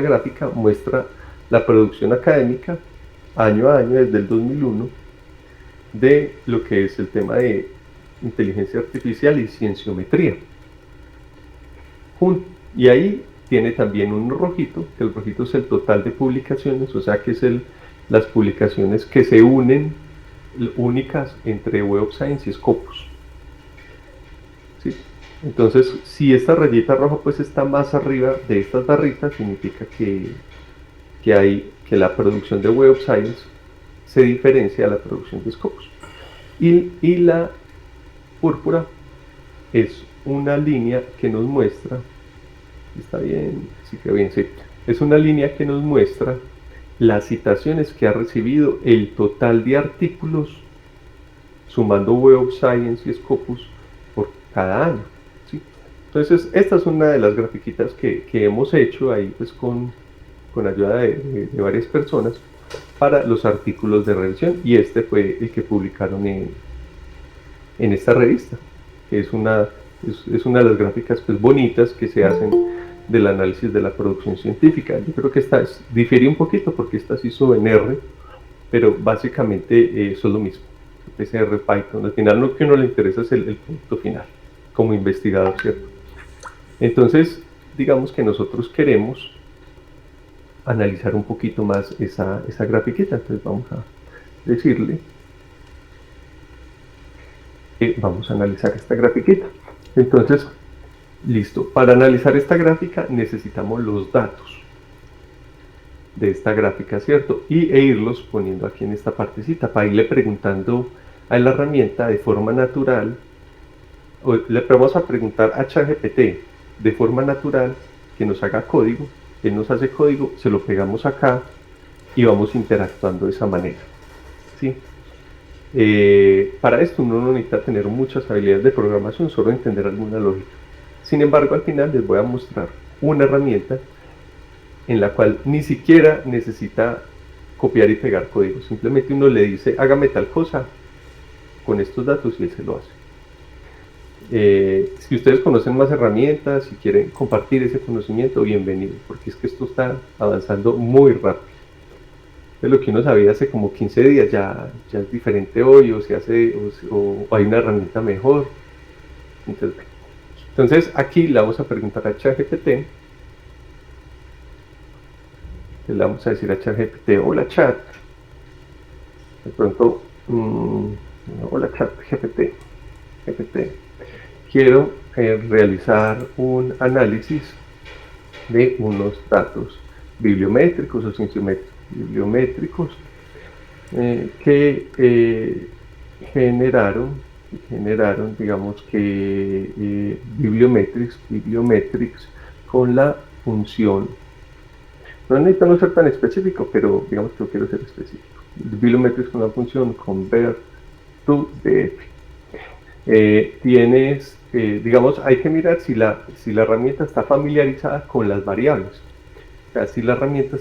gráfica muestra la producción académica año a año desde el 2001 de lo que es el tema de inteligencia artificial y cienciometría. Y ahí tiene también un rojito, que el rojito es el total de publicaciones, o sea que es las publicaciones que se unen únicas entre Web of Science y Scopus. ¿Sí? Entonces, si esta rayita roja pues está más arriba de estas barritas, significa que la producción de Web of Science se diferencia de la producción de Scopus. Y la púrpura es una línea que nos muestra, está bien, sí que bien, sí, es una línea que nos muestra las citaciones que ha recibido el total de artículos sumando Web of Science y Scopus por cada año. ¿Sí? Entonces, esta es una de las grafiquitas que hemos hecho ahí pues con ayuda de varias personas para los artículos de revisión, y este fue el que publicaron en esta revista, que es una de las gráficas pues bonitas que se hacen del análisis de la producción científica. Yo creo que esta difiere un poquito porque esta se hizo en R, pero básicamente eso es lo mismo. PCR, Python, al final lo que a uno le interesa es el producto final, como investigador, ¿cierto? Entonces, digamos que nosotros queremos analizar un poquito más esa grafiquita, entonces vamos a decirle que vamos a analizar esta grafiquita. Entonces, listo, para analizar esta gráfica necesitamos los datos de esta gráfica, ¿cierto? E irlos poniendo aquí en esta partecita para irle preguntando a la herramienta de forma natural, o le vamos a preguntar a ChatGPT de forma natural que nos haga código, él nos hace código, se lo pegamos acá y vamos interactuando de esa manera, ¿sí? Para esto uno no necesita tener muchas habilidades de programación, solo entender alguna lógica. Sin embargo, al final les voy a mostrar una herramienta en la cual ni siquiera necesita copiar y pegar código, simplemente uno le dice hágame tal cosa con estos datos y él se lo hace. Si ustedes conocen más herramientas, si quieren compartir ese conocimiento, bienvenido, porque es que esto está avanzando muy rápido. De lo que uno sabía hace como 15 días ya es diferente hoy, o se hace, o hay una herramienta mejor. Entonces aquí le vamos a preguntar a ChatGPT, le vamos a decir a ChatGPT, hola chat, de pronto, hola ChatGPT, quiero realizar un análisis de unos datos bibliométricos o cienciométricos, bibliométricos que generaron, digamos que bibliometrics con la función, no necesito no ser tan específico, pero digamos que yo quiero ser específico, bibliometrics con la función convert to df. Digamos, hay que mirar si la herramienta está familiarizada con las variables. O sea, si la herramienta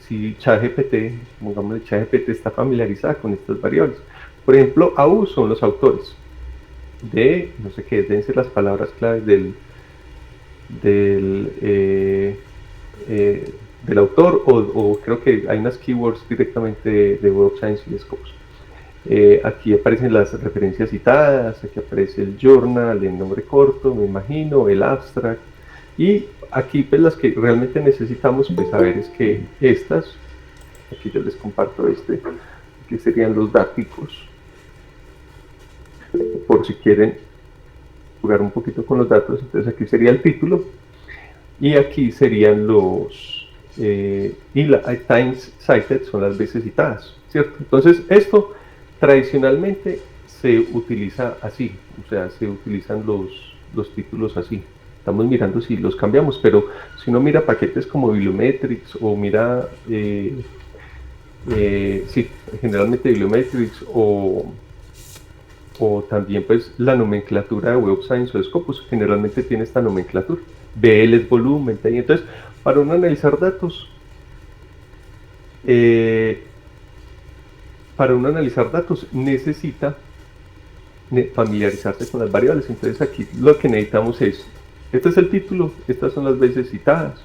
si ChatGPT, pongámosle ChatGPT está familiarizada con estas variables. Por ejemplo, AU son los autores de, no sé qué, deben ser las palabras claves del autor, o creo que hay unas keywords directamente de Web of Science y Scopus. Aquí aparecen las referencias citadas, aquí aparece el journal, el nombre corto, me imagino, el abstract, y aquí pues las que realmente necesitamos pues saber es que estas, aquí yo les comparto que serían los datos, por si quieren jugar un poquito con los datos. Entonces aquí sería el título, y aquí serían y la times cited son las veces citadas, ¿cierto? Entonces esto tradicionalmente se utiliza así, o sea, se utilizan los títulos así. Estamos mirando si los cambiamos, pero si uno mira paquetes como Bibliometrics o mira, sí, generalmente Bibliometrics o también pues la nomenclatura de Web of Science o de Scopus generalmente tiene esta nomenclatura. BL es volumen, y entonces para uno analizar datos, necesita familiarizarse con las variables. Entonces aquí lo que necesitamos es, este es el título, estas son las veces citadas,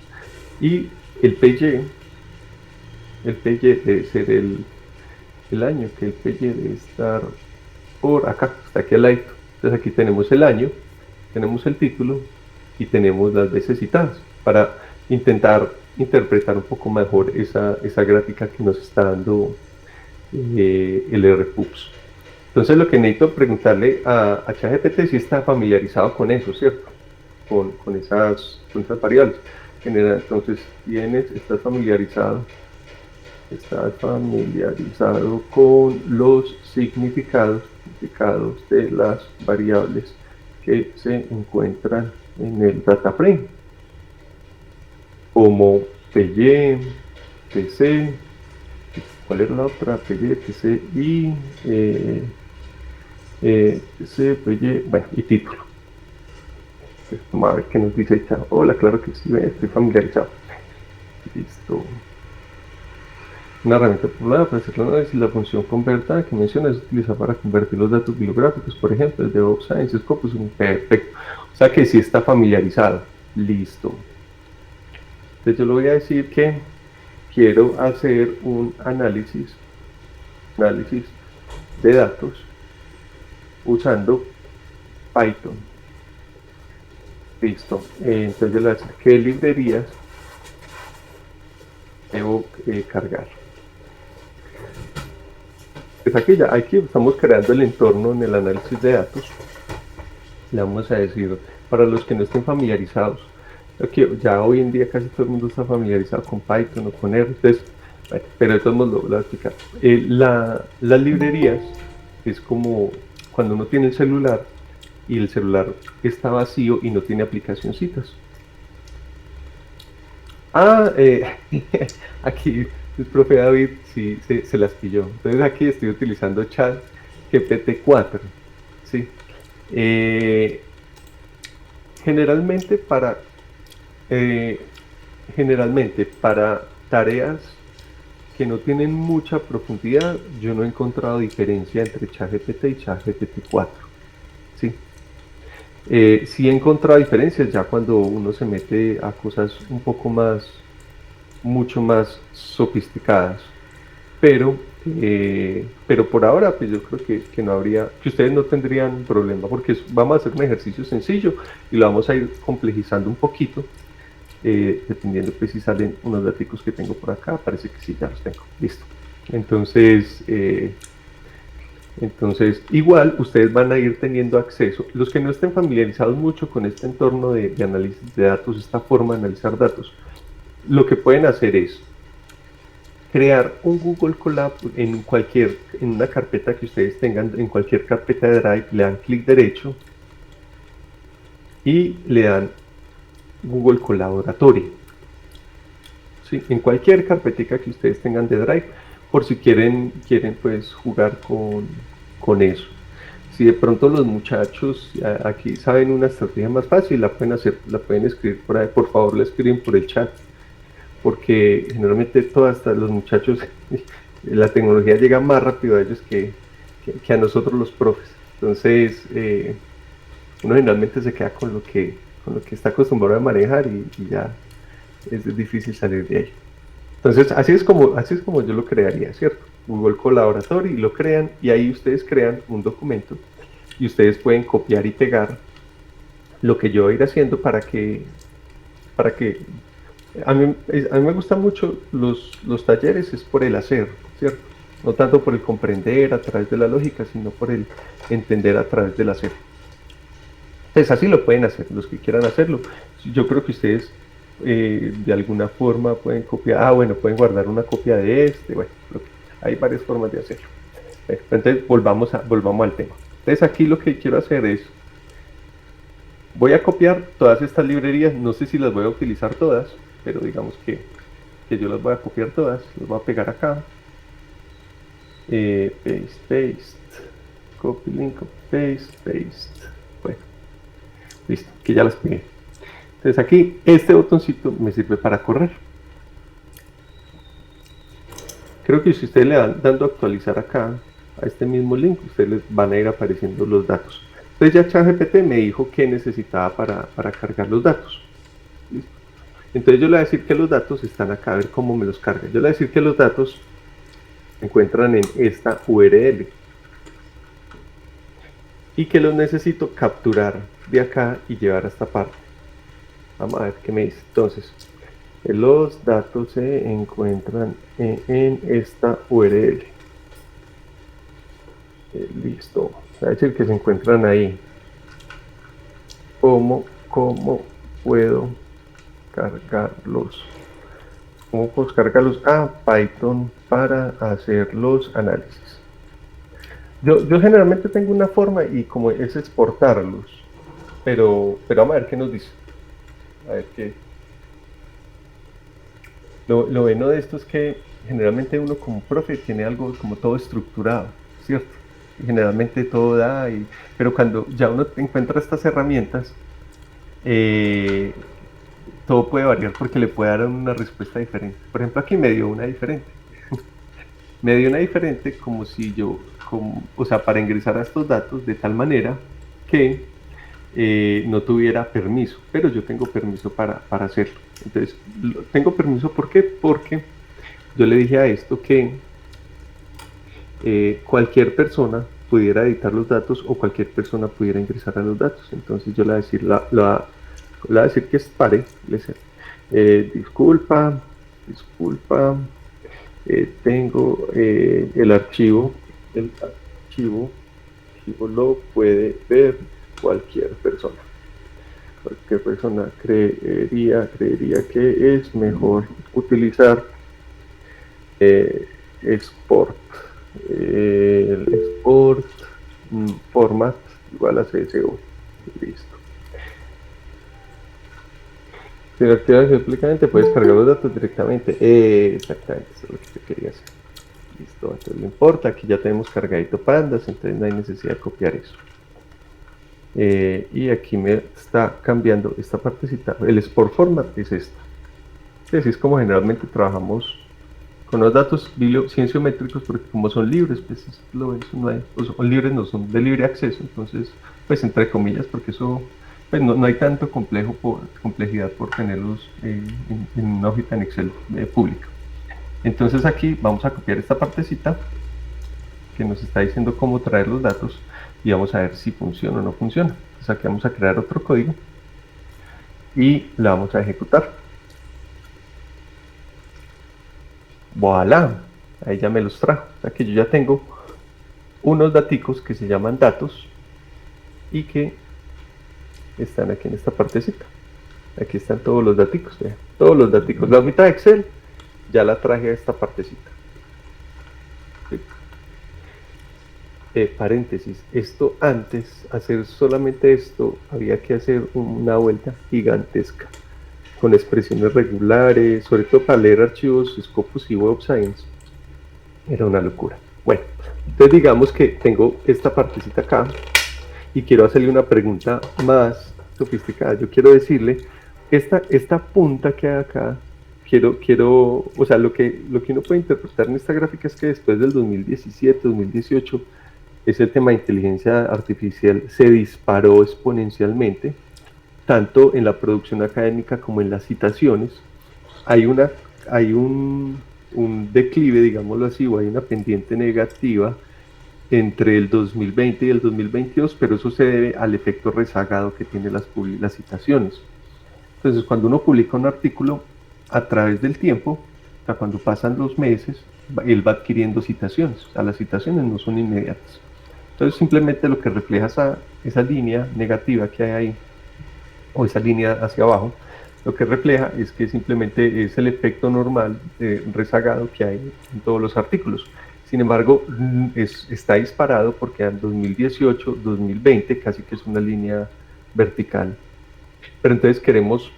y El PY, el PY debe ser el año, que el PY debe estar por acá, está aquí al lado. Entonces aquí tenemos el año, tenemos el título y tenemos las veces citadas para intentar interpretar un poco mejor esa gráfica que nos está dando el RPUBS. Entonces lo que necesito preguntarle a ChatGPT si está familiarizado con eso, ¿cierto? Con esas variables. Entonces, estás familiarizado con los significados de las variables que se encuentran en el data frame, como PY, PC, ¿cuál era la otra? PY, PC y PC, PY, bueno, y título. Vamos a ver qué nos dice esta. Hola, claro que sí, estoy familiarizado. Listo. Una herramienta popular para hacer el análisis. La función converta que menciona es utilizada para convertir los datos bibliográficos, por ejemplo, el de Web Science, Scopus, perfecto. O sea que sí está familiarizado. Listo. Entonces yo le voy a decir que quiero hacer un análisis de datos usando Python. Listo. Entonces yo le voy a decir qué librerías debo cargar. Pues aquí estamos creando el entorno en el análisis de datos. Le vamos a decir, para los que no estén familiarizados, ya hoy en día casi todo el mundo está familiarizado con Python o con R, entonces, bueno, pero de todos modos lo voy a explicar. Las librerías es como cuando uno tiene el celular y el celular está vacío y no tiene aplicacioncitas. Aquí el profe David sí se las pilló. Entonces aquí estoy utilizando Chat GPT-4. ¿sí? Generalmente para tareas que no tienen mucha profundidad, yo no he encontrado diferencia entre ChatGPT y ChatGPT-4. ¿sí? Sí he encontrado diferencias ya cuando uno se mete a cosas un poco mucho más sofisticadas. Pero por ahora, pues yo creo que no habría, que ustedes no tendrían problema, porque vamos a hacer un ejercicio sencillo y lo vamos a ir complejizando un poquito, dependiendo pues si salen unos datos que tengo por acá, parece que sí, ya los tengo, listo. Entonces, igual ustedes van a ir teniendo acceso, los que no estén familiarizados mucho con este entorno de análisis de datos, esta forma de analizar datos, lo que pueden hacer es crear un Google Colab en una carpeta que ustedes tengan, en cualquier carpeta de Drive, le dan clic derecho y le dan Google Colaboratory. ¿sí? En cualquier carpetica que ustedes tengan de Drive, por si quieren pues jugar con eso. Si de pronto los muchachos aquí saben una estrategia más fácil, la pueden escribir por ahí, por favor la escriben por el chat, porque generalmente los muchachos, la tecnología llega más rápido a ellos que a nosotros los profes. Entonces, uno generalmente se queda con lo que está acostumbrado a manejar y ya es difícil salir de ahí. Entonces, así es como yo lo crearía, ¿cierto? Google Colaboratory, lo crean y ahí ustedes crean un documento y ustedes pueden copiar y pegar lo que yo voy a ir haciendo para que a mí me gustan mucho los talleres, es por el hacer, ¿cierto? No tanto por el comprender a través de la lógica, sino por el entender a través del hacer. Entonces así lo pueden hacer, los que quieran hacerlo. Yo creo que ustedes de alguna forma pueden copiar, bueno, pueden guardar una copia de bueno, hay varias formas de hacerlo. Entonces volvamos al tema. Entonces aquí lo que quiero hacer es, voy a copiar todas estas librerías, no sé si las voy a utilizar todas, pero digamos que yo las voy a copiar todas, las voy a pegar acá, paste, copy link, paste, bueno, listo, que ya las pegué. Entonces aquí este botoncito me sirve para correr. Creo que si ustedes le dan dando a actualizar acá a este mismo link, ustedes les van a ir apareciendo los datos. Entonces ya ChatGPT me dijo que necesitaba para cargar los datos. ¿Listo? Entonces yo le voy a decir que los datos están acá, a ver cómo me los carga. Yo le voy a decir que los datos se encuentran en esta URL y que los necesito capturar de acá y llevar a esta parte. Vamos a ver qué me dice. Entonces, los datos se encuentran en esta URL. Listo. Va a decir que se encuentran ahí. ¿Cómo puedo cargarlos? ¿Cómo puedo cargarlos a Python para hacer los análisis? Yo generalmente tengo una forma y como es exportarlos, pero vamos a ver qué nos dice. A ver qué. Lo bueno de esto es que generalmente uno como profe tiene algo como todo estructurado, ¿cierto? Y generalmente todo da, pero cuando ya uno encuentra estas herramientas, todo puede variar porque le puede dar una respuesta diferente. Por ejemplo, aquí me dio una diferente. Me dio una diferente como si yo, o sea, para ingresar a estos datos de tal manera que no tuviera permiso, pero yo tengo permiso para hacerlo. Entonces, tengo permiso, ¿por qué? Porque yo le dije a esto que cualquier persona pudiera editar los datos o cualquier persona pudiera ingresar a los datos. Entonces yo le voy a decir, le voy a decir que pare, disculpa, tengo el archivo lo puede ver cualquier persona. Cualquier persona creería que es mejor utilizar export, el export format igual a CSV. Listo. Si lo activas explícitamente puedes cargar los datos directamente. Exactamente, eso es lo que yo quería hacer. Listo, entonces no importa, aquí ya tenemos cargadito pandas, entonces no hay necesidad de copiar eso. Y aquí me está cambiando esta partecita. El export format es esta. Así es como generalmente trabajamos con los datos cienciométricos, porque como son libres, pues no hay, pues son libres, no son de libre acceso, entonces, pues entre comillas, porque eso, pues no hay tanto complejidad por tenerlos en una hojita en Excel pública. Entonces aquí vamos a copiar esta partecita que nos está diciendo cómo traer los datos y vamos a ver si funciona o no funciona. Entonces aquí vamos a crear otro código y la vamos a ejecutar. Voilà, ahí ya me los trajo. O sea que yo ya tengo unos daticos que se llaman datos y que están aquí en esta partecita. Aquí están todos los daticos, vean, todos los daticos. La hojita de Excel ya la traje a esta partecita. ¿Sí? Paréntesis, esto antes, hacer solamente esto, había que hacer una vuelta gigantesca con expresiones regulares, sobre todo para leer archivos Scopus y Web of Science. Era una locura. Bueno, entonces digamos que tengo esta partecita acá y quiero hacerle una pregunta más sofisticada. Yo quiero decirle, esta punta que hay acá, o sea, lo que uno puede interpretar en esta gráfica es que después del 2017, 2018, ese tema de inteligencia artificial se disparó exponencialmente, tanto en la producción académica como en las citaciones. Hay un declive, digámoslo así, o hay una pendiente negativa entre el 2020 y el 2022, pero eso se debe al efecto rezagado que tienen las citaciones. Entonces, cuando uno publica un artículo, a través del tiempo, o sea, cuando pasan los meses, él va adquiriendo citaciones. O sea, las citaciones no son inmediatas. Entonces, simplemente lo que refleja esa línea negativa que hay ahí, o esa línea hacia abajo, lo que refleja es que simplemente es el efecto normal rezagado que hay en todos los artículos. Sin embargo, está disparado porque en 2018, 2020 casi que es una línea vertical. Pero entonces queremos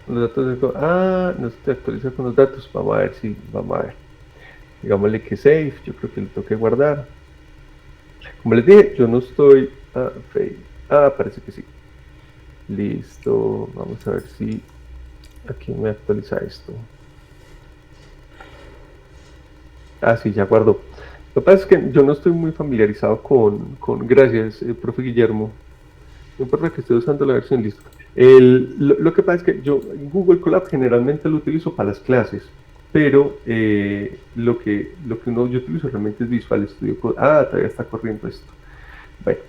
los datos no se actualiza con los datos. Vamos a ver. Digámosle que save, yo creo que le toque guardar. Como les dije, yo no estoy parece que sí. Listo, vamos a ver si aquí me actualiza esto. Sí, ya guardó. Lo que pasa es que yo no estoy muy familiarizado con gracias, profe Guillermo, No importa que esté usando la versión, listo. Lo que pasa es que yo Google Colab generalmente lo utilizo para las clases, pero yo utilizo realmente es Visual Studio Code. Ah, todavía está corriendo esto. Bueno,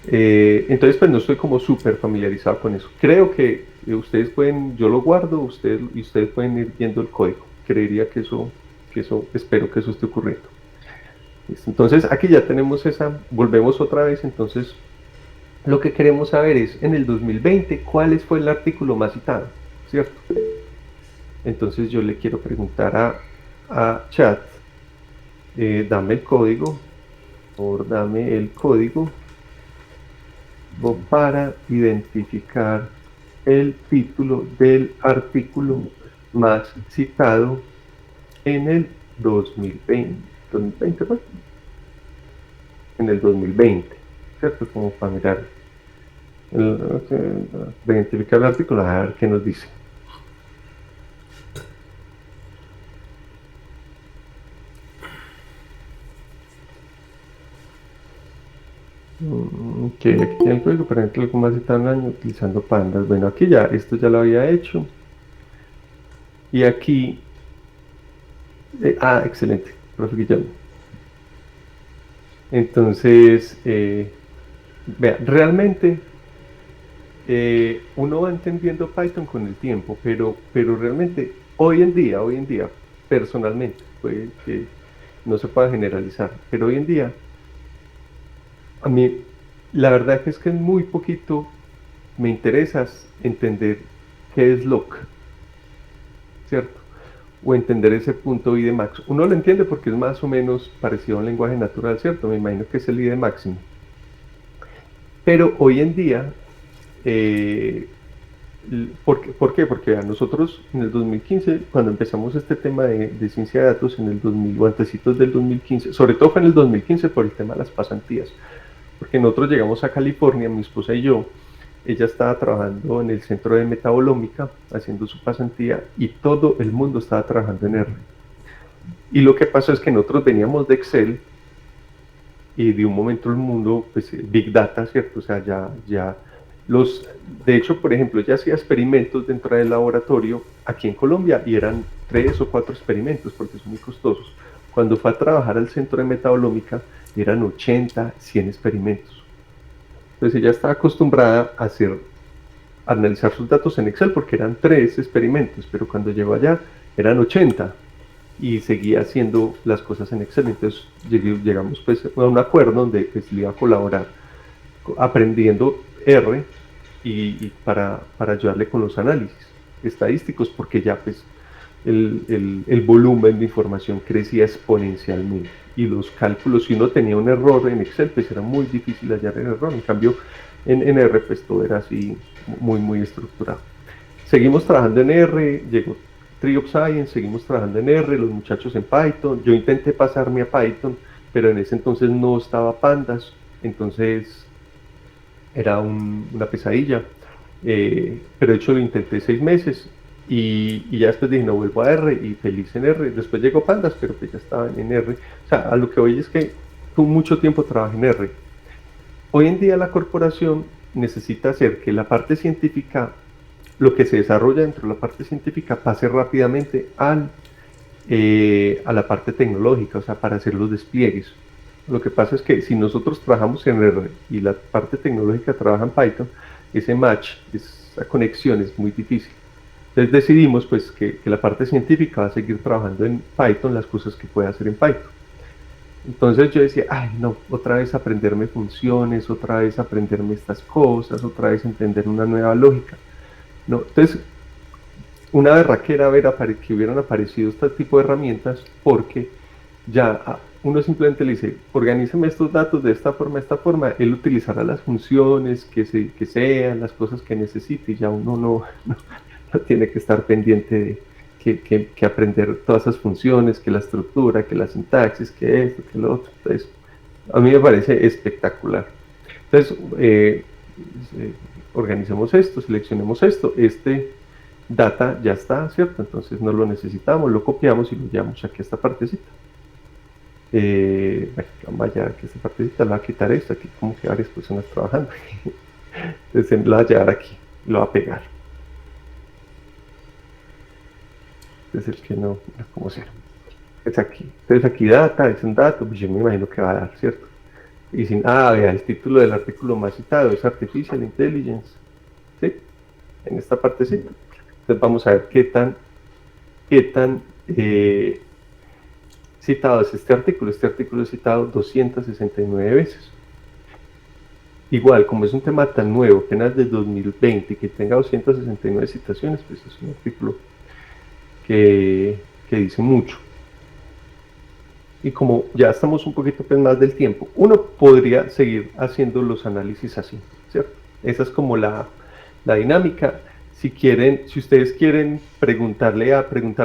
entonces pues no estoy como súper familiarizado con eso. Creo que ustedes pueden, yo lo guardo, y ustedes pueden ir viendo el código. Creería espero que eso esté ocurriendo. Listo. Entonces aquí ya tenemos volvemos otra vez, entonces lo que queremos saber es, en el 2020, ¿cuál fue el artículo más citado? ¿Cierto? Entonces yo le quiero preguntar a Chat, dame el código, por dame el código para identificar el título del artículo más citado en el 2020. ¿2020 fue? En el 2020, ¿cierto? Como para mirar, de identificar el artículo, a ver qué nos dice. Que aquí tiene el código para entrar algo más citado en el año utilizando pandas. Bueno, aquí ya, esto ya lo había hecho. Y aquí, excelente, profe Guillermo. Entonces, vea, realmente uno va entendiendo Python con el tiempo, pero realmente hoy en día, personalmente, puede que no se pueda generalizar, pero hoy en día, a mí, la verdad es que es muy poquito me interesa entender qué es lock, ¿cierto? O entender ese punto ID max. Uno lo entiende porque es más o menos parecido a un lenguaje natural, ¿cierto? Me imagino que es el ID máximo. Pero hoy en día, ¿por qué? Porque a nosotros en el 2015, cuando empezamos este tema de ciencia de datos en el 2000, o antecitos del 2015, sobre todo fue en el 2015 por el tema de las pasantías, porque nosotros llegamos a California, mi esposa y yo. Ella estaba trabajando en el centro de metabolómica, haciendo su pasantía, y todo el mundo estaba trabajando en R. Y lo que pasó es que nosotros veníamos de Excel, y de un momento el mundo, pues Big Data, ¿cierto? O sea, de hecho, por ejemplo, ella hacía experimentos dentro del laboratorio aquí en Colombia, y eran 3 o 4 experimentos, porque son muy costosos. Cuando fue a trabajar al centro de metabolómica, eran 80, 100 experimentos. Entonces ella estaba acostumbrada a analizar sus datos en Excel porque eran 3 experimentos, pero cuando llegó allá eran 80 y seguía haciendo las cosas en Excel. Entonces llegamos pues a un acuerdo donde pues le iba a colaborar aprendiendo R para ayudarle con los análisis estadísticos, porque ya pues el volumen de información crecía exponencialmente, y los cálculos, si uno tenía un error en Excel, pues era muy difícil hallar el error. En cambio, en R, pues todo era así muy estructurado. Seguimos trabajando en R, llegó Tree of Science, seguimos trabajando en R, los muchachos en Python. Yo intenté pasarme a Python, pero en ese entonces no estaba Pandas, entonces era una pesadilla. Pero de hecho lo intenté 6 meses, y ya después dije, no, vuelvo a R, y feliz en R. Después llegó Pandas, pero pues ya estaba en R. O sea, a lo que voy es que tú mucho tiempo trabajé en R. Hoy en día la corporación necesita hacer que la parte científica, lo que se desarrolla dentro de la parte científica, pase rápidamente a la parte tecnológica, o sea, para hacer los despliegues. Lo que pasa es que si nosotros trabajamos en R y la parte tecnológica trabaja en Python, ese match, esa conexión es muy difícil. Entonces decidimos pues que la parte científica va a seguir trabajando en Python, las cosas que puede hacer en Python. Entonces yo decía, ay no, otra vez aprenderme funciones, otra vez aprenderme estas cosas, otra vez entender una nueva lógica. No, entonces una berraquera ver que hubieran aparecido este tipo de herramientas, porque ya uno simplemente le dice, organízame estos datos de esta forma, él utilizará las funciones que sean, las cosas que necesite, y ya uno no tiene que estar pendiente de que aprender todas esas funciones, que la estructura, que la sintaxis, que esto, que lo otro. Entonces, a mí me parece espectacular. Entonces, organicemos esto, seleccionemos esto, data ya está, ¿cierto? Entonces no lo necesitamos, lo copiamos y lo llevamos aquí a esta partecita. Vaya, que esta partecita la va a quitar esto, aquí como que varias personas trabajando. Entonces lo va a llevar aquí, lo va a pegar. Es el que no, ¿cómo será? Es aquí. Entonces aquí data, es un dato, pues yo me imagino que va a dar, ¿cierto? Y sin, vea, el título del artículo más citado es Artificial Intelligence, ¿sí? En esta parte sí. Entonces vamos a ver qué tan citado es este artículo. Este artículo es citado 269 veces. Igual, como es un tema tan nuevo, apenas de 2020, que tenga 269 citaciones, pues es un artículo que dice mucho. Y como ya estamos un poquito pues, más del tiempo, uno podría seguir haciendo los análisis así, ¿cierto? Esa es como la dinámica. Si ustedes quieren preguntar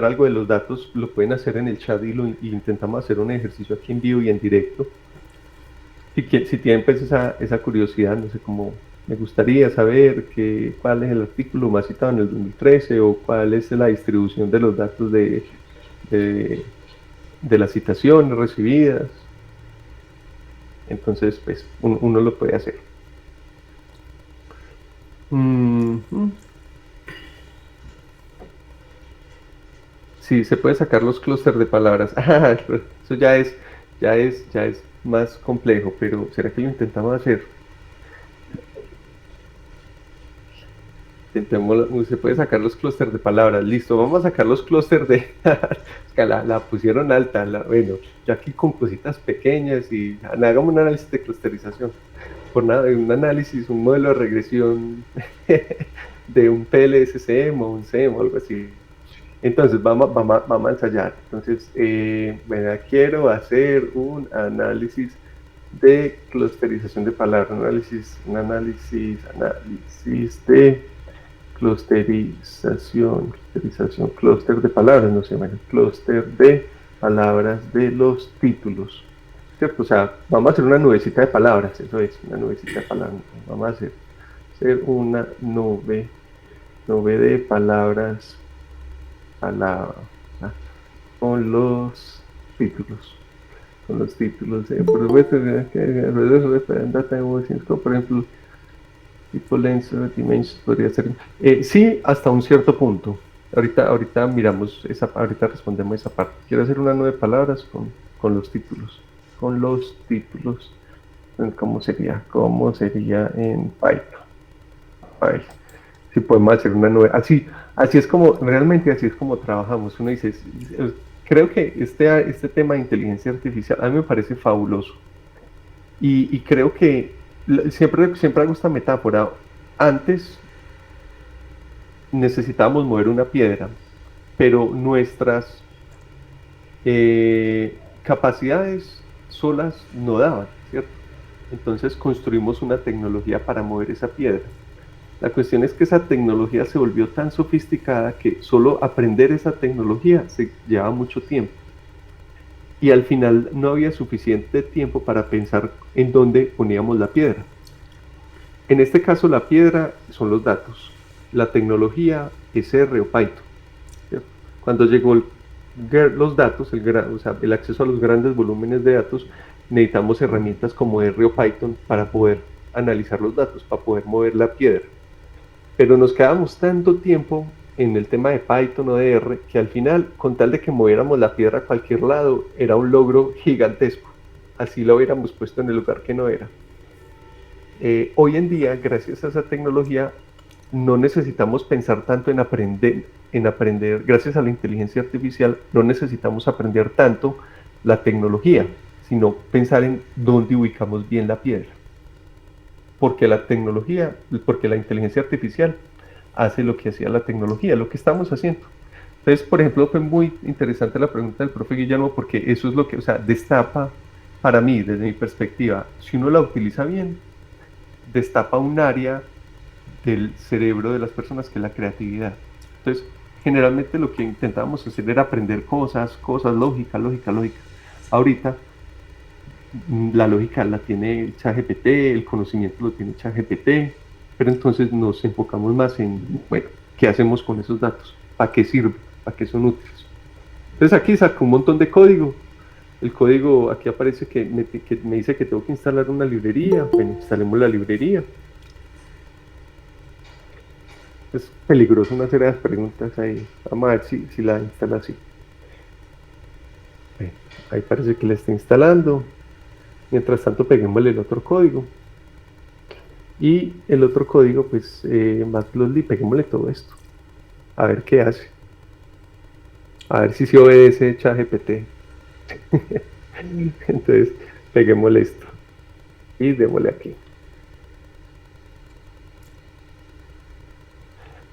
algo de los datos, lo pueden hacer en el chat y intentamos hacer un ejercicio aquí en vivo y en directo. Si tienen pues esa curiosidad, no sé cómo, me gustaría saber cuál es el artículo más citado en el 2013 o cuál es la distribución de los datos de las citaciones recibidas. Entonces, pues, uno lo puede hacer. Sí, se puede sacar los clústeres de palabras. Eso ya es más complejo, pero ¿será que lo intentamos hacer? Se puede sacar los clústeres de palabras. Listo, vamos a sacar los clústeres de... que la pusieron alta. Bueno, yo aquí con cositas pequeñas y hagamos un análisis de clusterización. Por nada, un análisis, un modelo de regresión de un PLSCM o un CEM o algo así. Entonces, vamos a ensayar. Entonces, bueno, quiero hacer un análisis de clusterización de palabras. Un análisis de clusterización, clúster de palabras, no sé, bueno, clúster de palabras de los títulos, ¿cierto? O sea, vamos a hacer una nubecita de palabras, eso es, una nubecita de palabras. Vamos a hacer una nube de palabras con los títulos. Por ejemplo, tipo length dimensions podría ser. Sí, hasta un cierto punto. Ahorita miramos ahorita respondemos esa parte. Quiero hacer una nube de palabras con los títulos. Con los títulos. ¿Cómo sería? En Python? Si podemos hacer una nube. Así es como, realmente así es como trabajamos. Uno dice, creo que este tema de inteligencia artificial a mí me parece fabuloso. Y creo que siempre hago esta metáfora. Antes necesitábamos mover una piedra, pero nuestras capacidades solas no daban, ¿cierto? Entonces construimos una tecnología para mover esa piedra. La cuestión es que esa tecnología se volvió tan sofisticada que solo aprender esa tecnología se lleva mucho tiempo. Y al final no había suficiente tiempo para pensar en dónde poníamos la piedra. En este caso la piedra son los datos, la tecnología es R o Python. ¿Cierto? Cuando llegó los datos, el acceso a los grandes volúmenes de datos, necesitamos herramientas como R o Python para poder analizar los datos, para poder mover la piedra. Pero nos quedamos tanto tiempo en el tema de Python o de R que al final, con tal de que moviéramos la piedra a cualquier lado, era un logro gigantesco. Así lo hubiéramos puesto en el lugar que no era. Hoy en día, gracias a esa tecnología, no necesitamos pensar tanto en aprender, gracias a la inteligencia artificial, no necesitamos aprender tanto la tecnología, sino pensar en dónde ubicamos bien la piedra. Porque la inteligencia artificial hace lo que hacía la tecnología, lo que estamos haciendo. Entonces, por ejemplo, fue muy interesante la pregunta del profe Guillermo, porque eso es lo que, destapa, para mí, desde mi perspectiva, si uno la utiliza bien, destapa un área del cerebro de las personas que es la creatividad. Entonces, generalmente lo que intentábamos hacer era aprender cosas, lógica. Ahorita, la lógica la tiene ChatGPT, el conocimiento lo tiene ChatGPT, pero entonces nos enfocamos más en, bueno, ¿qué hacemos con esos datos? ¿Para qué sirven? ¿Para qué son útiles? Entonces aquí saco un montón de código. El código, aquí aparece que me dice que tengo que instalar una librería. Bueno, instalemos la librería. Es peligroso una serie de preguntas ahí. Vamos a ver si la instala así. Bueno, ahí parece que la está instalando. Mientras tanto, peguémosle el otro código. Y el otro código, pues, matplotlib, peguémosle todo esto. A ver qué hace. A ver si se obedece ChatGPT. Entonces, peguémosle esto. Y démosle aquí.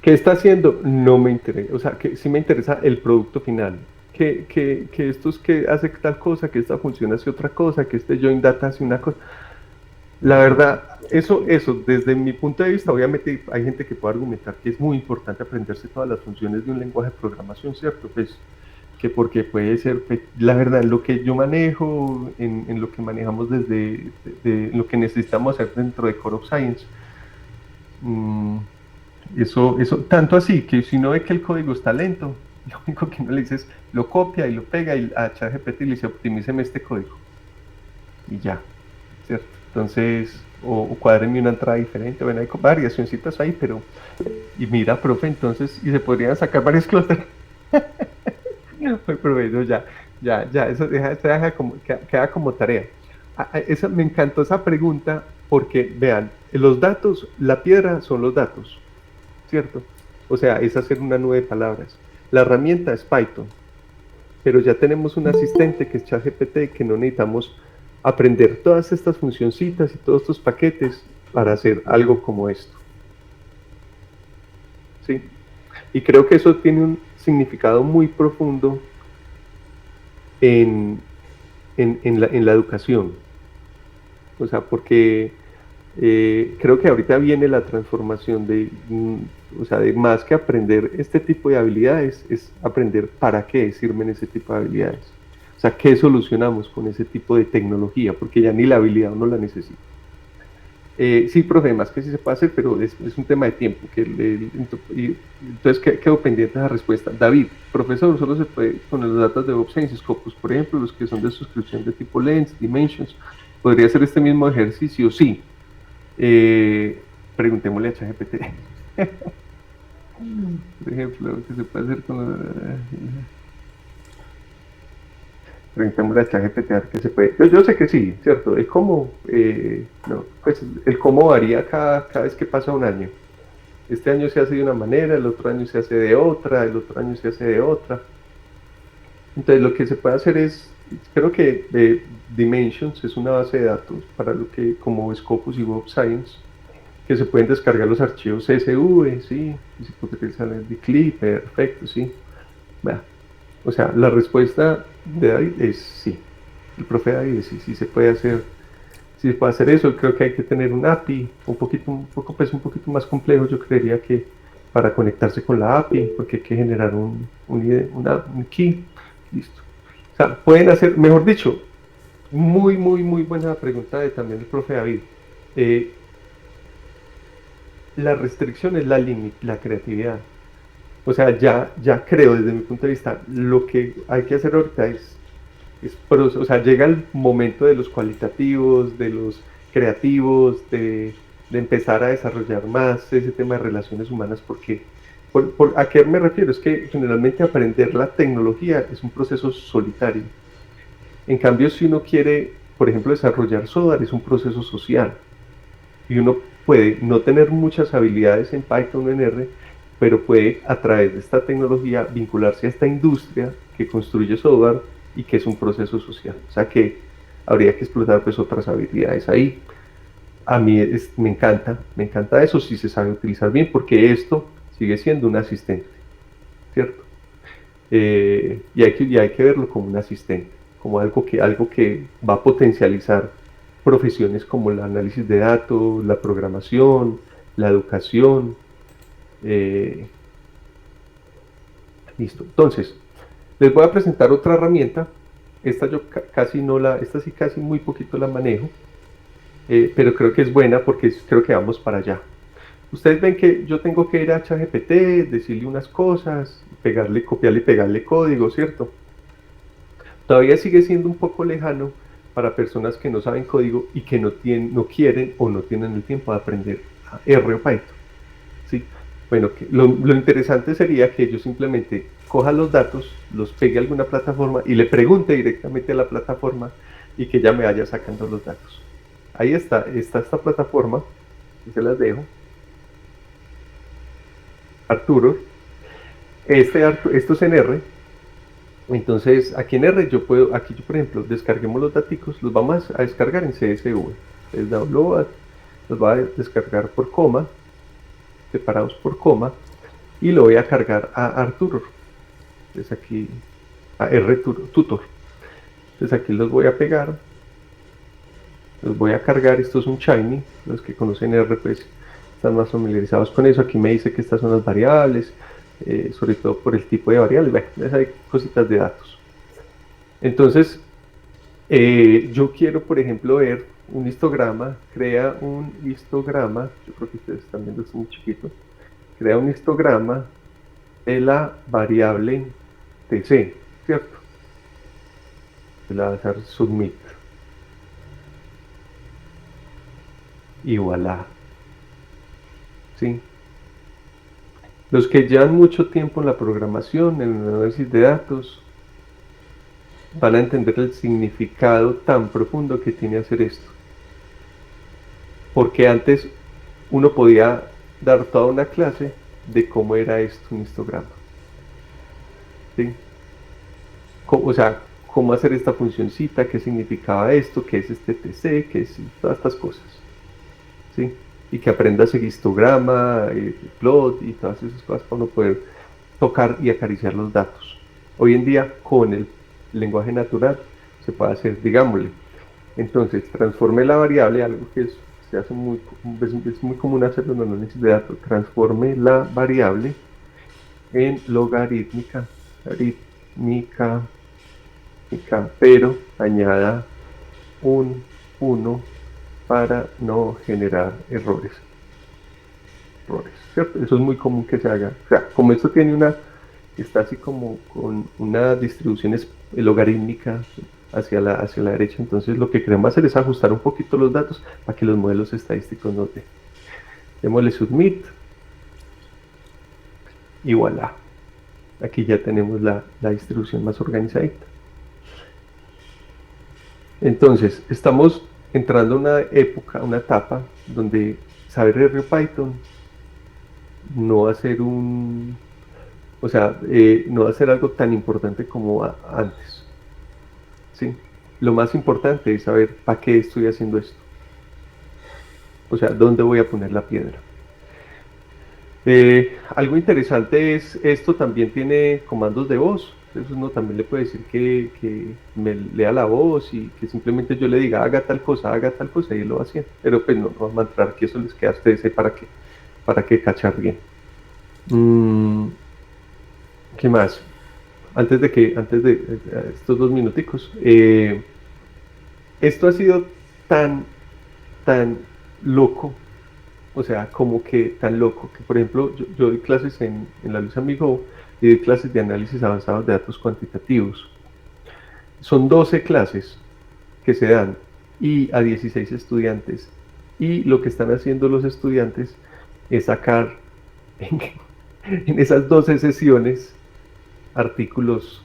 ¿Qué está haciendo? No me interesa. O sea, que sí me interesa el producto final. Que esto es que hace tal cosa, que esta función hace otra cosa, que este join data hace una cosa. La verdad, eso, desde mi punto de vista, obviamente hay gente que puede argumentar que es muy importante aprenderse todas las funciones de un lenguaje de programación, ¿cierto? Pues que porque puede ser, pues, la verdad, lo que yo manejo, en lo que manejamos lo que necesitamos hacer dentro de Core of Science, mmm, tanto así que si uno ve que el código está lento, lo único que uno le dice es, lo copia y lo pega y a ChatGPT le dice, optimíceme este código. Y ya, ¿cierto? Entonces, o cuádrenme una entrada diferente, bueno, hay variacioncitas ahí, pero, y mira, profe, entonces, y se podrían sacar varios clústeres. Profe, no, ya, eso queda como tarea. Me encantó esa pregunta porque, vean, los datos, la piedra son los datos, ¿cierto? O sea, es hacer una nube de palabras. La herramienta es Python, pero ya tenemos un asistente que es ChatGPT, que no necesitamos aprender todas estas funcioncitas y todos estos paquetes para hacer algo como esto. ¿Sí? Y creo que eso tiene un significado muy profundo en la educación. O sea, porque creo que ahorita viene la transformación o sea, de más que aprender este tipo de habilidades, es aprender para qué sirven ese tipo de habilidades. O sea, ¿qué solucionamos con ese tipo de tecnología? Porque ya ni la habilidad uno la necesita. Sí, profe, más que sí se puede hacer, pero es un tema de tiempo. Entonces quedo pendiente de la respuesta. David, profesor, solo se puede con los datos de Web Science Scopus, por ejemplo, los que son de suscripción de tipo Lens, Dimensions. ¿Podría hacer este mismo ejercicio? Sí. Preguntémosle a ChatGPT. Por ejemplo, ¿qué se puede hacer con preguntémosle a ChatGPT a ver qué se puede. Yo sé que sí, ¿cierto? El cómo, no, pues el cómo varía cada vez que pasa un año. Este año se hace de una manera, el otro año se hace de otra, el otro año se hace de otra. Entonces lo que se puede hacer es, creo que Dimensions es una base de datos para lo que, como Scopus y Web Science, que se pueden descargar los archivos CSV, ¿sí? Y se puede utilizar el DCLI, perfecto, ¿sí? Bueno, o sea, la respuesta de David es sí. El profe David sí, sí se puede hacer. Si se puede hacer eso, creo que hay que tener un API, un poquito más complejo, yo creería que para conectarse con la API, porque hay que generar un key, listo. O sea, pueden hacer, mejor dicho, muy buena pregunta de también el profe David. La restricción es la creatividad. O sea, ya creo desde mi punto de vista, lo que hay que hacer ahorita o sea, llega el momento de los cualitativos, de los creativos, de empezar a desarrollar más ese tema de relaciones humanas, porque ¿a qué me refiero? Es que generalmente aprender la tecnología es un proceso solitario. En cambio, si uno quiere, por ejemplo, desarrollar software, es un proceso social. Y uno puede no tener muchas habilidades en Python o en R, pero puede a través de esta tecnología vincularse a esta industria que construye software y que es un proceso social. O sea que habría que explotar pues otras habilidades ahí. A mí me encanta eso si se sabe utilizar bien, porque esto sigue siendo un asistente, ¿cierto? Y hay que verlo como un asistente, como algo que va a potencializar profesiones como el análisis de datos, la programación, la educación. Listo. Entonces, les voy a presentar otra herramienta. Esta yo casi no esta sí casi muy poquito la manejo, pero creo que es buena porque creo que vamos para allá. Ustedes ven que yo tengo que ir a ChatGPT, decirle unas cosas, copiarle y pegarle código, ¿cierto? Todavía sigue siendo un poco lejano para personas que no saben código y que no quieren o no tienen el tiempo de aprender R o Python, ¿sí? Bueno, lo interesante sería que yo simplemente coja los datos, los pegue a alguna plataforma y le pregunte directamente a la plataforma y que ella me vaya sacando los datos. Ahí está esta plataforma, y se las dejo. Arturo, esto es en R. Entonces, aquí en R yo puedo, aquí yo por ejemplo, descarguemos los datos, los vamos a descargar en CSV. Entonces, download, los va a descargar por coma, separados por coma, y lo voy a cargar a Arturo. Entonces aquí, a RTutor. Entonces aquí los voy a pegar, los voy a cargar. Esto es un Shiny, los que conocen R pues están más familiarizados con eso. Aquí me dice que estas son las variables, sobre todo por el tipo de variable. Bueno, hay cositas de datos. Entonces, yo quiero, por ejemplo, ver un histograma. Crea un histograma, yo creo que ustedes están viendo esto muy chiquito. Crea un histograma de la variable TC, ¿cierto? Le voy a hacer submit. Y voilà. ¿Sí? Los que llevan mucho tiempo en la programación, en el análisis de datos, van a entender el significado tan profundo que tiene hacer esto. Porque antes uno podía dar toda una clase de cómo era esto, un histograma. ¿Sí? O sea, cómo hacer esta funcioncita, qué significaba esto, qué es este TC, qué es todas estas cosas. ¿Sí? Y que aprendas el histograma, el plot y todas esas cosas para uno poder tocar y acariciar los datos. Hoy en día, con el lenguaje natural, se puede hacer, digámosle. Entonces, transforme la variable, algo que se hace es muy común hacerlo en análisis de datos, transforme la variable en logarítmica, pero añada un 1 para no generar errores. ¿Cierto? Eso es muy común que se haga. O sea, como esto tiene está así como con una distribución logarítmica hacia la derecha, entonces lo que queremos hacer es ajustar un poquito los datos para que los modelos estadísticos nos den. Démosle submit y voilà. Aquí ya tenemos la distribución más organizadita. Entonces, estamos entrando a una época, una etapa donde saber R Python no va a ser no va a ser algo tan importante como antes. ¿Sí? Lo más importante es saber para qué estoy haciendo esto. O sea, ¿dónde voy a poner la piedra? Algo interesante es, esto también tiene comandos de voz. Entonces uno también le puede decir que me lea la voz y que simplemente yo le diga haga tal cosa y él lo va haciendo. Pero pues no vamos a entrar, que eso les queda a ustedes ahí para que cachar bien. ¿Qué más? Antes de estos 2 minuticos, esto ha sido tan loco, o sea, como que tan loco, que por ejemplo yo doy clases en la Luis Amigo y doy clases de análisis avanzados de datos cuantitativos. Son 12 clases que se dan y a 16 estudiantes, y lo que están haciendo los estudiantes es sacar en esas 12 sesiones artículos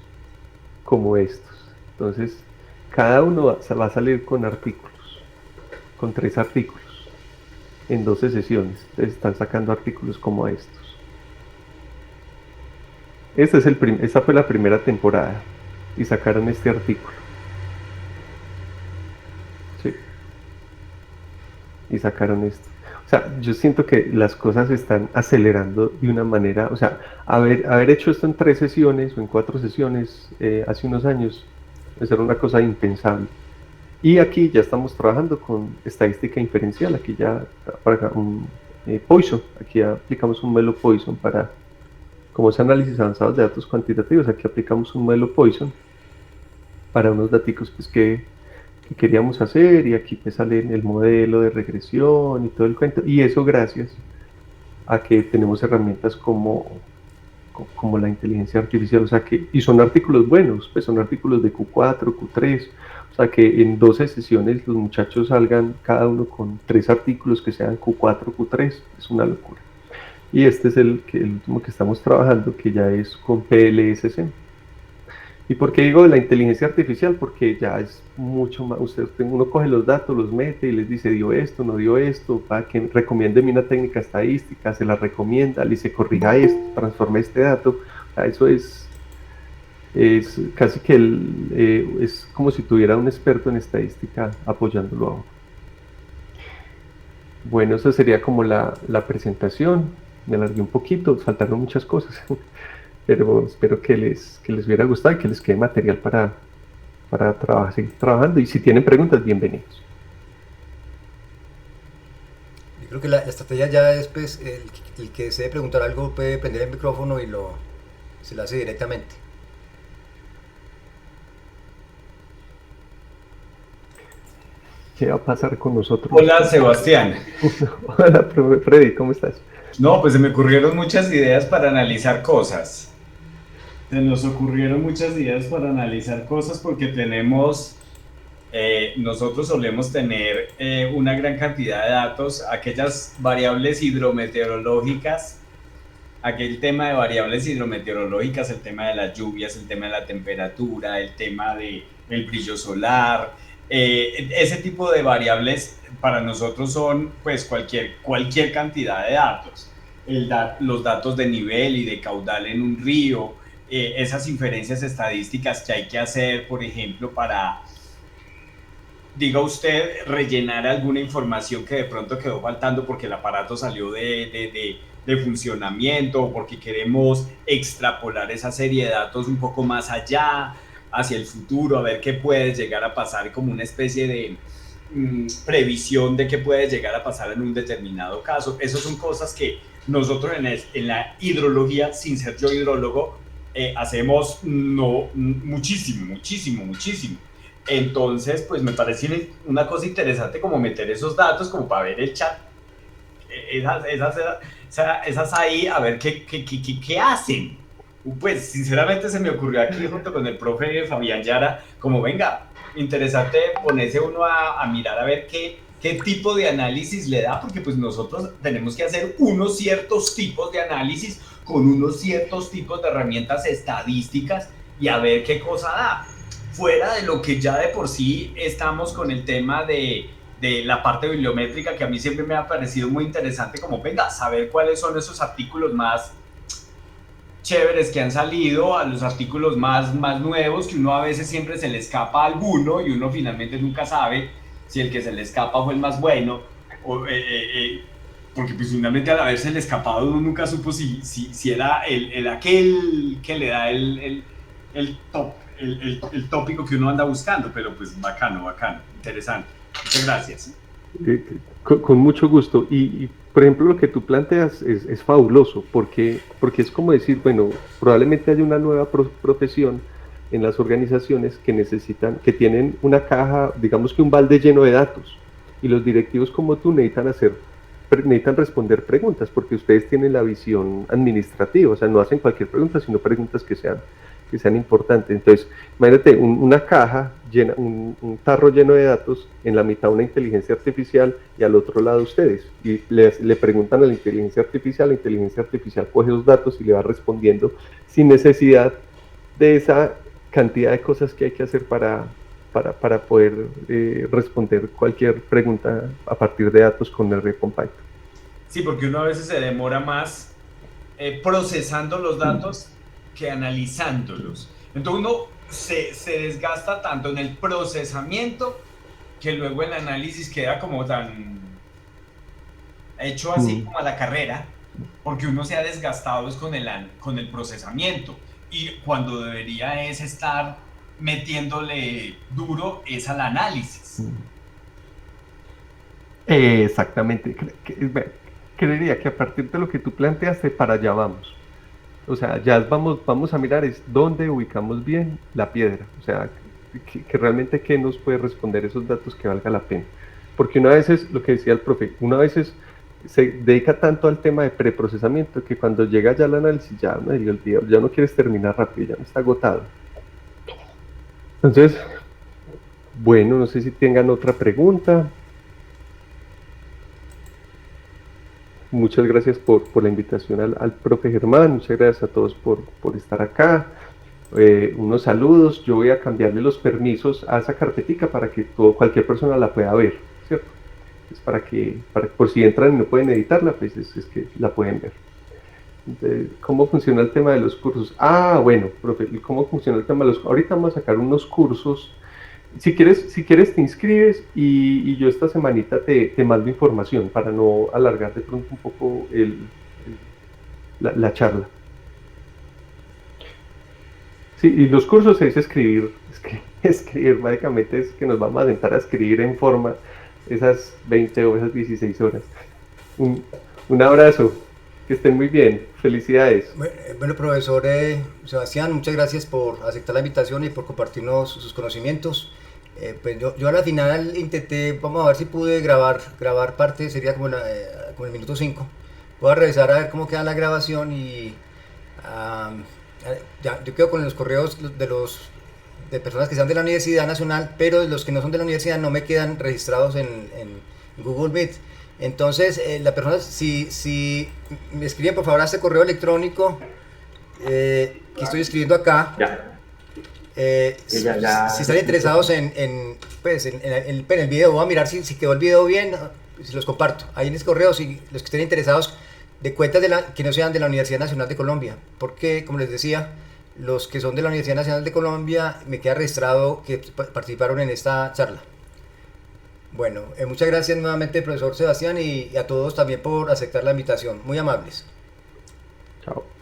como estos. Entonces, cada uno va a salir con artículos, con 3 artículos en 12 sesiones. Entonces están sacando artículos como estos. Esta fue la primera temporada y sacaron este artículo. Sí. Y sacaron esto. O sea, yo siento que las cosas se están acelerando de una manera, o sea, haber hecho esto en 3 sesiones o en 4 sesiones hace unos años, eso era una cosa impensable. Y aquí ya estamos trabajando con estadística inferencial, aquí ya para un Poisson, aquí ya aplicamos un modelo Poisson para, como es análisis avanzados de datos cuantitativos, aquí aplicamos un modelo Poisson para unos datos pues, que queríamos hacer, y aquí pues sale el modelo de regresión y todo el cuento, y eso gracias a que tenemos herramientas como la inteligencia artificial, o sea que, y son artículos buenos, pues son artículos de Q4, Q3, o sea que en 12 sesiones los muchachos salgan cada uno con 3 artículos que sean Q4, Q3, es una locura. Y este es el último que estamos trabajando, que ya es con PLSC. ¿Y por qué digo de la inteligencia artificial? Porque ya es mucho más, uno coge los datos, los mete y les dice, dio esto, no dio esto, para que recomiéndeme una técnica estadística, se la recomienda, y se corrija esto, transforma este dato. O sea, eso es casi que es como si tuviera un experto en estadística apoyándolo a uno. Bueno, esa sería como la presentación. Me alargué un poquito, faltaron muchas cosas, pero espero que les hubiera gustado y que les quede material para seguir trabajando. Y si tienen preguntas, bienvenidos. Yo creo que la estrategia ya es, pues, el que desee preguntar algo puede prender el micrófono y se lo hace directamente. ¿Qué va a pasar con nosotros? Hola, Sebastián. Hola, profe Freddy, ¿cómo estás? No, pues se me ocurrieron muchas ideas para analizar cosas. Se nos ocurrieron muchas ideas para analizar cosas porque nosotros solemos tener una gran cantidad de datos, aquellas variables hidrometeorológicas, aquel tema de variables hidrometeorológicas, el tema de las lluvias, el tema de la temperatura, el tema del brillo solar, ese tipo de variables para nosotros son pues cualquier cantidad de datos. Los datos de nivel y de caudal en un río, esas inferencias estadísticas que hay que hacer, por ejemplo, para, diga usted, rellenar alguna información que de pronto quedó faltando porque el aparato salió de funcionamiento o porque queremos extrapolar esa serie de datos un poco más allá, hacia el futuro, a ver qué puede llegar a pasar, como una especie de previsión de qué puede llegar a pasar en un determinado caso. Esas son cosas que nosotros en la hidrología, sin ser yo hidrólogo, hacemos muchísimo. Entonces, pues me parece una cosa interesante como meter esos datos como para ver el chat, esas ahí, a ver qué hacen. Pues sinceramente se me ocurrió aquí junto con el profe Fabián Yara, como venga, interesante ponerse uno a mirar a ver qué tipo de análisis le da, porque pues nosotros tenemos que hacer unos ciertos tipos de análisis con unos ciertos tipos de herramientas estadísticas y a ver qué cosa da. Fuera de lo que ya de por sí estamos con el tema de la parte bibliométrica, que a mí siempre me ha parecido muy interesante, como venga, saber cuáles son esos artículos más chéveres que han salido, a los artículos más nuevos, que uno a veces siempre se le escapa a alguno y uno finalmente nunca sabe si el que se le escapa fue el más bueno, o, porque pues finalmente al haberse le escapado uno nunca supo si era aquel que le da el top, el tópico que uno anda buscando, pero pues bacano, interesante. Muchas gracias. Con mucho gusto. Por ejemplo, lo que tú planteas es fabuloso, porque es como decir, bueno, probablemente haya una nueva profesión en las organizaciones que tienen una caja, digamos que un balde lleno de datos, y los directivos como tú necesitan responder preguntas, porque ustedes tienen la visión administrativa, o sea, no hacen cualquier pregunta, sino preguntas que sean importantes. Entonces, imagínate una caja llena, un tarro lleno de datos, en la mitad una inteligencia artificial y al otro lado ustedes. Y le preguntan a la inteligencia artificial coge los datos y le va respondiendo sin necesidad de esa cantidad de cosas que hay que hacer para poder responder cualquier pregunta a partir de datos con R con Python. Sí, porque uno a veces se demora más procesando los datos que analizándolos. Entonces uno se desgasta tanto en el procesamiento que luego el análisis queda como tan hecho así como a la carrera, porque uno se ha desgastado es con el procesamiento, y cuando debería es estar metiéndole duro es al análisis. Exactamente. Creería que a partir de lo que tú planteaste, para allá vamos. O sea, ya vamos a mirar es dónde ubicamos bien la piedra. O sea, que realmente qué nos puede responder esos datos que valga la pena. Porque una vez es lo que decía el profe, una vez se dedica tanto al tema de preprocesamiento que cuando llega ya al análisis ya no quieres terminar rápido, ya no está agotado. Entonces, bueno, no sé si tengan otra pregunta. muchas gracias por la invitación al profe Germán, muchas gracias a todos por estar acá. Unos saludos. Yo voy a cambiarle los permisos a esa carpetica para que cualquier persona la pueda ver, ¿cierto? Es para que por si entran y no pueden editarla, pues es que la pueden ver. Entonces, ¿cómo funciona el tema de los cursos? Bueno, profe, ¿cómo funciona el tema de los cursos? Ahorita vamos a sacar unos cursos. Si quieres te inscribes y yo esta semanita te mando información para no alargar de pronto un poco la charla. Sí, y los cursos es escribir, básicamente es que nos vamos a alentar a escribir en forma esas 20 o esas 16 horas. Un abrazo, que estén muy bien, felicidades. Bueno, profesor Sebastián, muchas gracias por aceptar la invitación y por compartirnos sus conocimientos. Pues yo a la final intenté, vamos a ver si pude grabar parte, sería como el minuto 5. Voy a revisar a ver cómo queda la grabación y ya, yo quedo con los correos de personas que sean de la Universidad Nacional, pero los que no son de la universidad no me quedan registrados en Google Meet. Entonces, la persona, si me escriben por favor a este correo electrónico que estoy escribiendo acá, si están interesados en el video, voy a mirar si quedó el video bien, si los comparto. Ahí en ese correo, si los que estén interesados de cuentas que no sean de la Universidad Nacional de Colombia, porque, como les decía, los que son de la Universidad Nacional de Colombia me queda registrado que participaron en esta charla. Bueno, muchas gracias nuevamente, profesor Sebastián, y a todos también por aceptar la invitación. Muy amables. Chao.